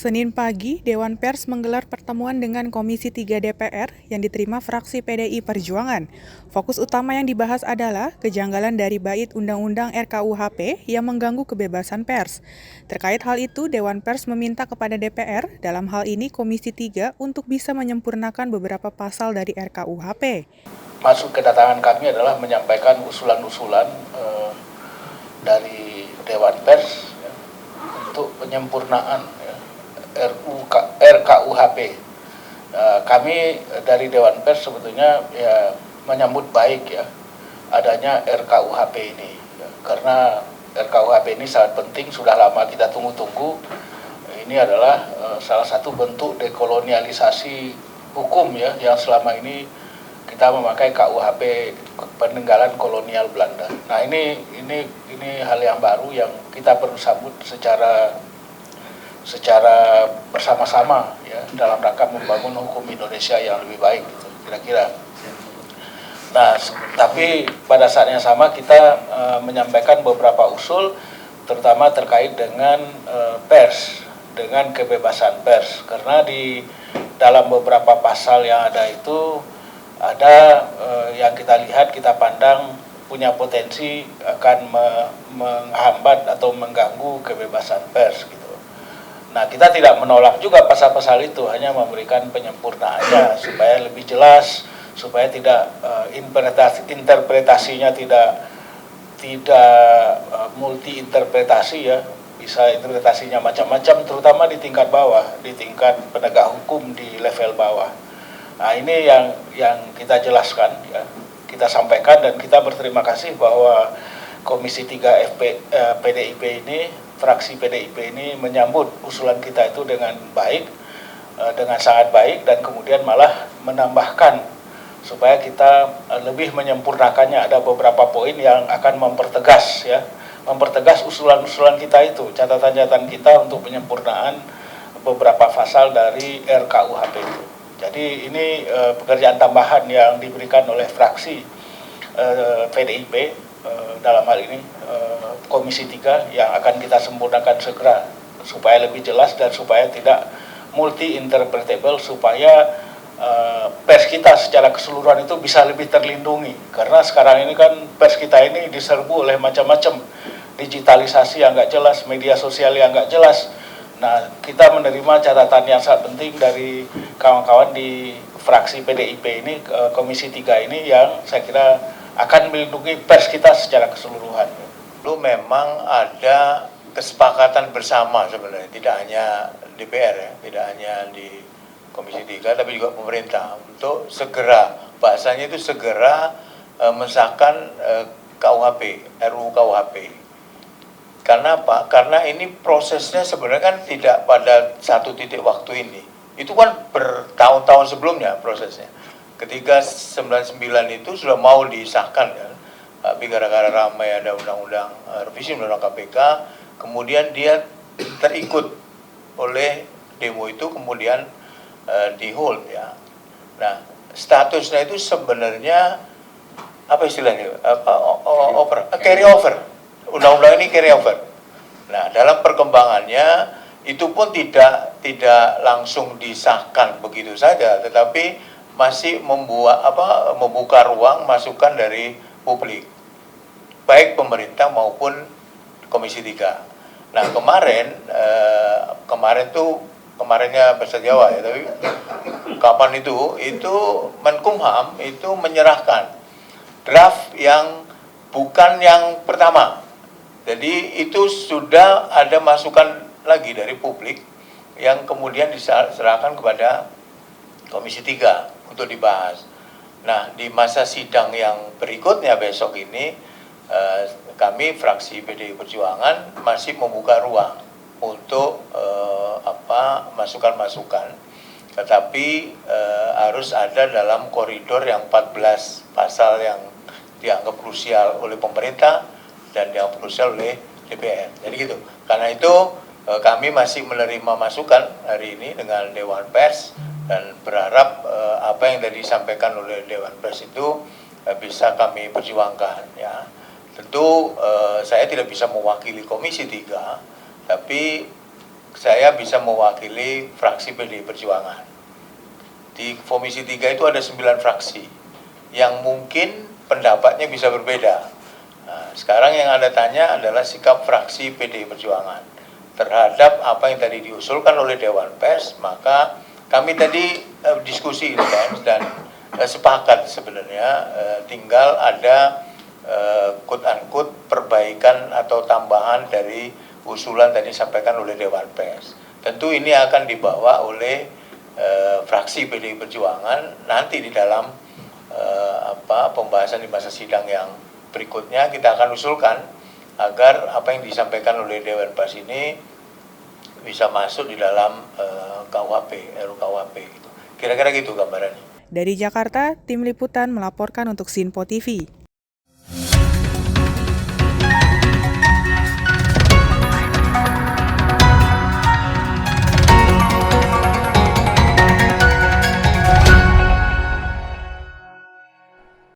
Senin pagi, Dewan Pers menggelar pertemuan dengan Komisi 3 DPR yang diterima fraksi PDI Perjuangan. Fokus utama yang dibahas adalah kejanggalan dari bait Undang-Undang RKUHP yang mengganggu kebebasan pers. Terkait hal itu, Dewan Pers meminta kepada DPR, dalam hal ini Komisi 3, untuk bisa menyempurnakan beberapa pasal dari RKUHP. Maksud kedatangan kami adalah menyampaikan usulan-usulan dari Dewan Pers ya, untuk penyempurnaan RKUHP. Kami dari Dewan Pers sebetulnya ya menyambut baik ya adanya RKUHP ini ya, karena RKUHP ini sangat penting, sudah lama kita tunggu-tunggu. Ini adalah salah satu bentuk dekolonialisasi hukum ya, yang selama ini kita memakai KUHP, peninggalan kolonial Belanda. Nah ini hal yang baru yang kita perlu sambut secara bersama-sama ya, dalam rangka membangun hukum Indonesia yang lebih baik gitu, kira-kira. Nah, tapi pada saat yang sama kita menyampaikan beberapa usul, terutama terkait dengan pers, dengan kebebasan pers, karena di dalam beberapa pasal yang ada itu ada yang kita lihat, kita pandang punya potensi akan menghambat atau mengganggu kebebasan pers gitu. Nah, kita tidak menolak juga pasal-pasal itu, hanya memberikan penyempurnaannya supaya lebih jelas, supaya tidak interpretasinya tidak multi interpretasi ya, bisa interpretasinya macam-macam, terutama di tingkat bawah, di tingkat penegak hukum di level bawah. Nah, ini yang kita jelaskan ya, kita sampaikan, dan kita berterima kasih bahwa Komisi 3 PDIP ini, fraksi PDIP ini menyambut usulan kita itu dengan baik, dengan sangat baik, dan kemudian malah menambahkan supaya kita lebih menyempurnakannya. Ada beberapa poin yang akan mempertegas ya, mempertegas usulan-usulan kita itu, catatan-catatan kita untuk penyempurnaan beberapa pasal dari RKUHP itu. Jadi ini pekerjaan tambahan yang diberikan oleh fraksi PDIP dalam hal ini Komisi 3 yang akan kita sempurnakan segera supaya lebih jelas dan supaya tidak multi interpretable, supaya pers kita secara keseluruhan itu bisa lebih terlindungi, karena sekarang ini kan pers kita ini diserbu oleh macam-macam digitalisasi yang nggak jelas, media sosial yang nggak jelas. Nah, kita menerima catatan yang sangat penting dari kawan-kawan di fraksi PDIP ini, Komisi 3 ini, yang saya kira akan melindungi pers kita secara keseluruhan. Lu memang ada kesepakatan bersama sebenarnya, tidak hanya DPR ya, tidak hanya di Komisi 3, tapi juga pemerintah untuk segera, bahasanya itu segera mensahkan KUHP, RUU KUHP. Karena apa? Karena ini prosesnya sebenarnya kan tidak pada satu titik waktu ini. Itu kan bertahun-tahun sebelumnya prosesnya. Ketika 99 itu sudah mau disahkan kan, tapi gara-gara ramai ada undang-undang revisi undang-undang KPK, kemudian dia terikut oleh demo itu, kemudian di hold ya. Nah, statusnya itu sebenarnya apa istilahnya? Carry over. Undang-undang ini carry over. Nah, dalam perkembangannya itu pun tidak langsung disahkan begitu saja, tetapi masih membuka ruang masukan dari publik, baik pemerintah maupun Komisi 3. Nah, kemarinnya Bahasa Jawa ya, tapi kapan itu Menkumham itu menyerahkan draft yang bukan yang pertama. Jadi itu sudah ada masukan lagi dari publik yang kemudian diserahkan kepada Komisi 3 untuk dibahas. Nah, di masa sidang yang berikutnya besok ini, kami fraksi PDI Perjuangan masih membuka ruang untuk masukan-masukan, tetapi harus ada dalam koridor yang 14 pasal yang dianggap krusial oleh pemerintah dan dianggap krusial oleh DPR. Jadi gitu. Karena itu kami masih menerima masukan hari ini dengan Dewan Pers, dan berharap apa yang tadi disampaikan oleh Dewan Pers itu bisa kami perjuangkan ya. Tentu saya tidak bisa mewakili Komisi 3, tapi saya bisa mewakili fraksi PDI Perjuangan. Di Komisi 3 itu ada 9 fraksi yang mungkin pendapatnya bisa berbeda. Nah, sekarang yang Anda tanya adalah sikap fraksi PDI Perjuangan terhadap apa yang tadi diusulkan oleh Dewan Pers. Maka kami tadi diskusi intens dan sepakat sebenarnya, tinggal ada quote-unquote perbaikan atau tambahan dari usulan tadi disampaikan oleh Dewan Pers. Tentu ini akan dibawa oleh fraksi PDI Perjuangan nanti di dalam pembahasan di masa sidang yang berikutnya. Kita akan usulkan agar apa yang disampaikan oleh Dewan Pers ini bisa masuk di dalam KUHP, RUKUHP gitu. Kira-kira gitu gambarannya. Dari Jakarta, Tim Liputan melaporkan untuk Sinpo TV.